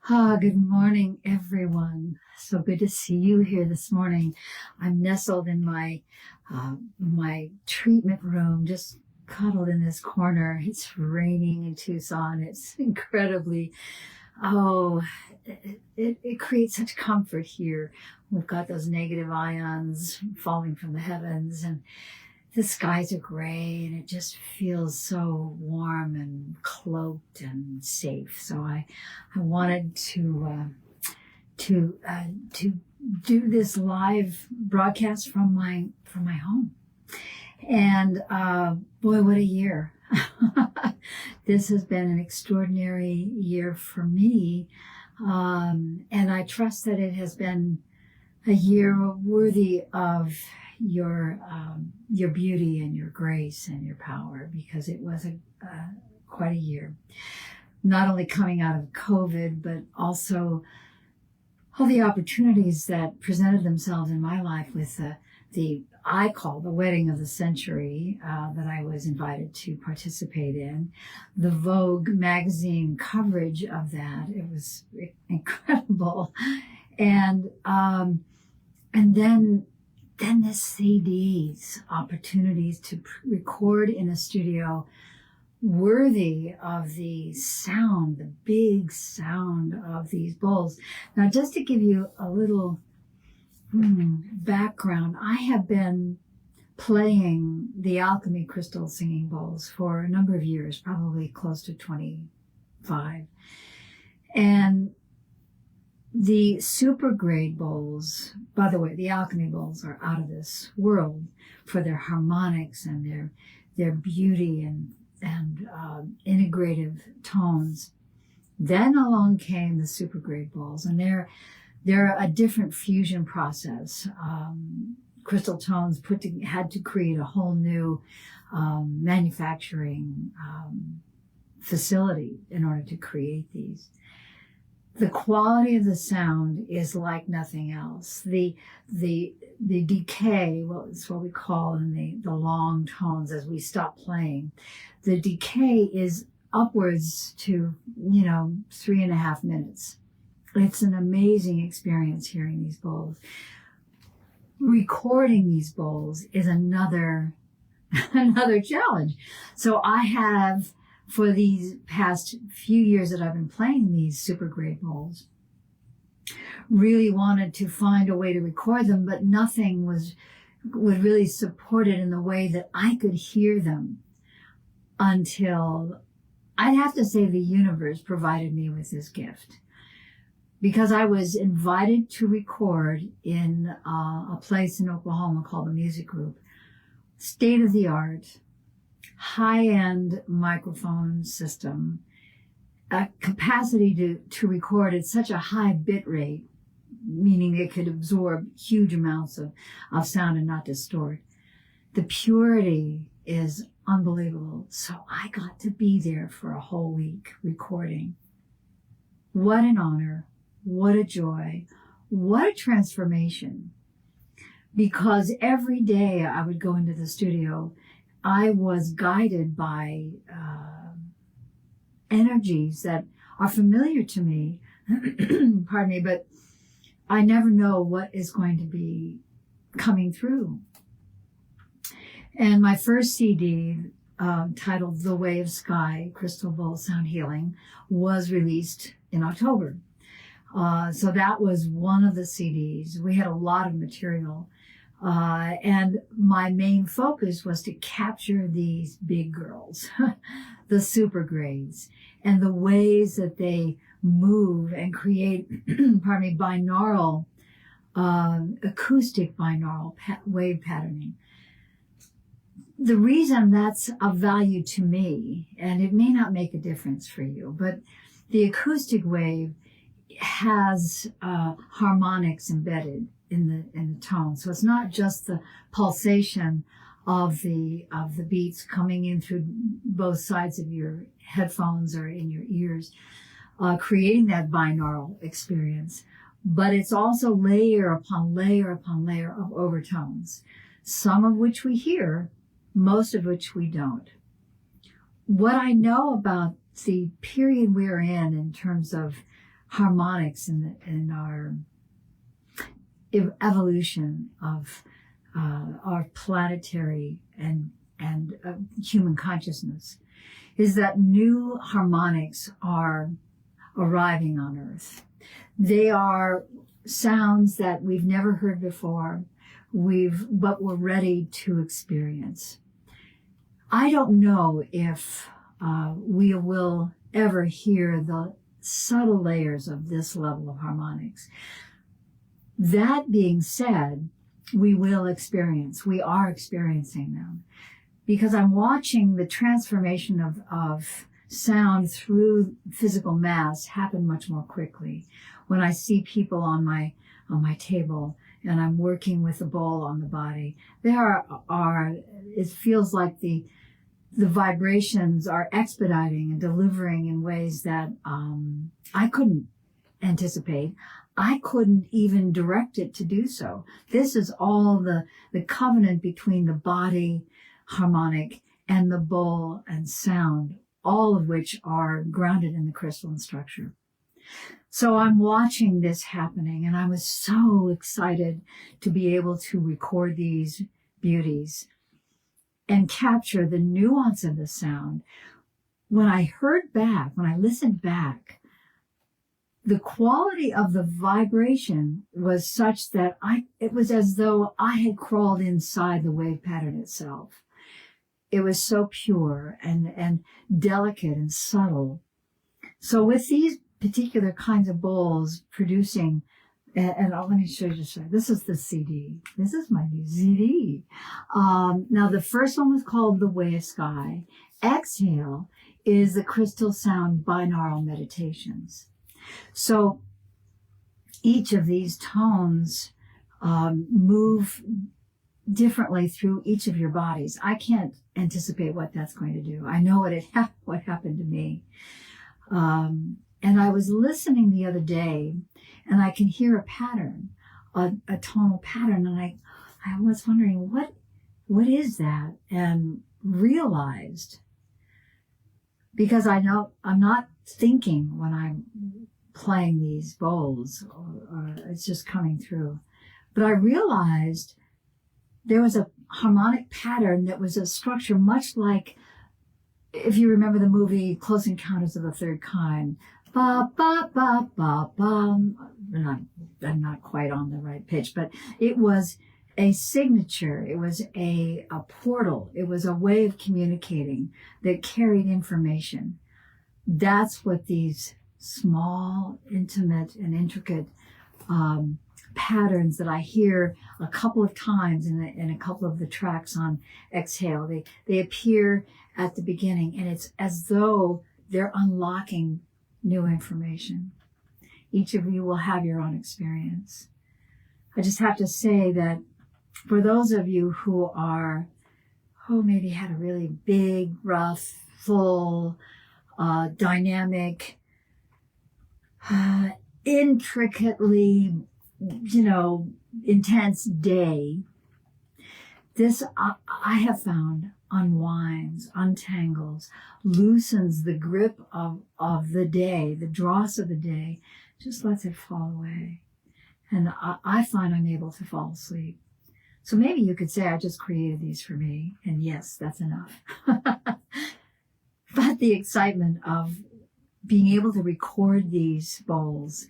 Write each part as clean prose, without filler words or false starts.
Good morning, everyone. So good to see you here this morning. I'm nestled in my treatment room, just cuddled in this corner. It's raining in Tucson. It's incredibly, it creates such comfort here. We've got those negative ions falling from the heavens, and the skies are gray, and it just feels so warm and cloaked and safe. So I wanted to do this live broadcast from my home. And boy, what a year! This has been an extraordinary year for me, and I trust that it has been a year worthy of your beauty and your grace and your power, because it was quite a year. Not only coming out of COVID, but also all the opportunities that presented themselves in my life with the I call the wedding of the century that I was invited to participate in. The Vogue magazine coverage of that, it was incredible. And then the CDs, opportunities to record in a studio worthy of the sound, the big sound of these bowls. Now, just to give you a little background, I have been playing the alchemy crystal singing bowls for a number of years, probably close to 25. And the super grade bowls, by the way, the alchemy bowls are out of this world for their harmonics and their beauty and integrative tones. Then along came the super grade bowls, and they're a different fusion process. Crystal Tones had to create a whole new manufacturing facility in order to create these. The quality of the sound is like nothing else. The decay, well, it's what we call in the long tones as we stop playing. The decay is upwards to, 3.5 minutes. It's an amazing experience hearing these bowls. Recording these bowls is another challenge. So I have, for these past few years that I've been playing these super grade bowls, really wanted to find a way to record them, but nothing would really support it in the way that I could hear them, until I'd have to say the universe provided me with this gift. Because I was invited to record in a place in Oklahoma called the Music Group, state-of-the-art, high-end microphone system, a capacity to record at such a high bit rate, meaning it could absorb huge amounts of sound and not distort. The purity is unbelievable. So I got to be there for a whole week recording. What an honor. What a joy. What a transformation. Because every day I would go into the studio, I was guided by energies that are familiar to me, pardon me, but I never know what is going to be coming through. And my first CD, titled The Way of Sky, Crystal Bowl Sound Healing, was released in October. So that was one of the CDs. We had a lot of material. And my main focus was to capture these big girls, the super grades, and the ways that they move and create, binaural, acoustic binaural wave patterning. The reason that's of value to me, and it may not make a difference for you, but the acoustic wave has harmonics embedded in the tone. So it's not just the pulsation of the beats coming in through both sides of your headphones or in your ears, creating that binaural experience, but it's also layer upon layer upon layer of overtones, some of which we hear, most of which we don't. What I know about the period we're in terms of harmonics in our evolution of our planetary and human consciousness, is that new harmonics are arriving on Earth. They are sounds that we've never heard before, but we're ready to experience. I don't know if we will ever hear the subtle layers of this level of harmonics. That being said, we will experience. We are experiencing them, because I'm watching the transformation of sound through physical mass happen much more quickly. When I see people on my table and I'm working with a bowl on the body, there are it feels like the vibrations are expediting and delivering in ways that I couldn't anticipate. I couldn't even direct it to do so. This is all the covenant between the body harmonic and the bowl and sound, all of which are grounded in the crystalline structure. So I'm watching this happening, and I was so excited to be able to record these beauties and capture the nuance of the sound. When I listened back, the quality of the vibration was such that it was as though I had crawled inside the wave pattern itself. It was so pure and delicate and subtle. So with these particular kinds of bowls producing, and let me show you just, this is the CD. This is my new CD. Now the first one was called The Way of Sky. Exhale is the Crystal Sound Binaural Meditations. So each of these tones move differently through each of your bodies. I can't anticipate what that's going to do. I know what happened to me. And I was listening the other day, and I can hear a pattern, a tonal pattern, and I was wondering what is that, and realized, because I know I'm not thinking when I'm playing these bowls, or it's just coming through. But I realized there was a harmonic pattern that was a structure much like, if you remember the movie Close Encounters of the Third Kind. Ba, ba, ba, ba, ba. I'm not quite on the right pitch, but it was a signature. It was a portal. It was a way of communicating that carried information. That's what these small, intimate, and intricate patterns that I hear a couple of times in a couple of the tracks on Exhale. They appear at the beginning, and it's as though they're unlocking new information. Each of you will have your own experience. I just have to say that for those of you who maybe had a really big, rough, full, dynamic, intricately, intense day, this I have found unwinds, untangles, loosens the grip of the day, the dross of the day, just lets it fall away. And I find I'm able to fall asleep. So maybe you could say I just created these for me, and yes, that's enough. But the excitement of being able to record these bowls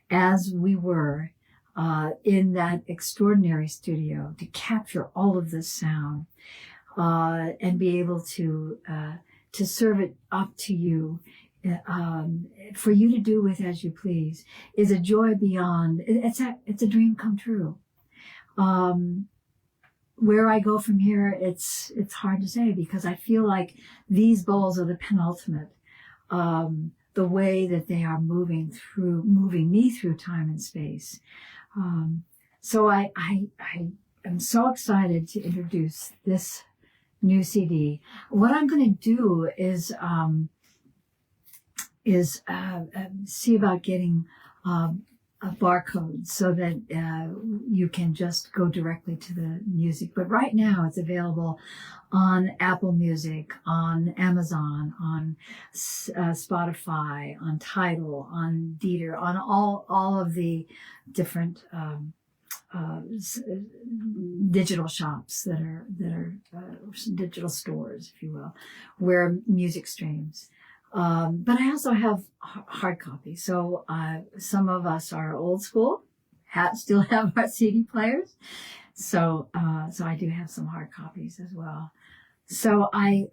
as we were in that extraordinary studio, to capture all of this sound and be able to serve it up to you, for you to do with as you please, is a joy beyond. It's a dream come true. Where I go from here, it's hard to say, because I feel like these bowls are the penultimate. The way that they are moving me through time and space. So I am so excited to introduce this new CD. What I'm going to do is see about getting barcode so that you can just go directly to the music. But right now it's available on Apple Music, on Amazon, on Spotify, on Tidal, on Deezer, on all of the different digital shops that are digital stores, if you will, where music streams. But I also have hard copies. So some of us are old school, still have our CD players. So I do have some hard copies as well. So I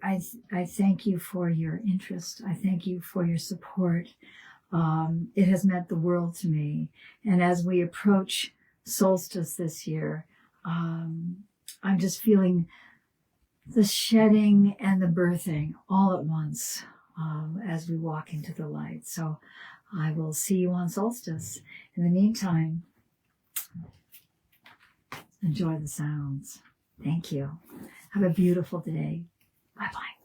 thank you for your interest. I thank you for your support. It has meant the world to me. And as we approach solstice this year, I'm just feeling the shedding and the birthing all at once. As we walk into the light. So I will see you on solstice. In the meantime, enjoy the sounds. Thank you. Have a beautiful day. Bye-bye.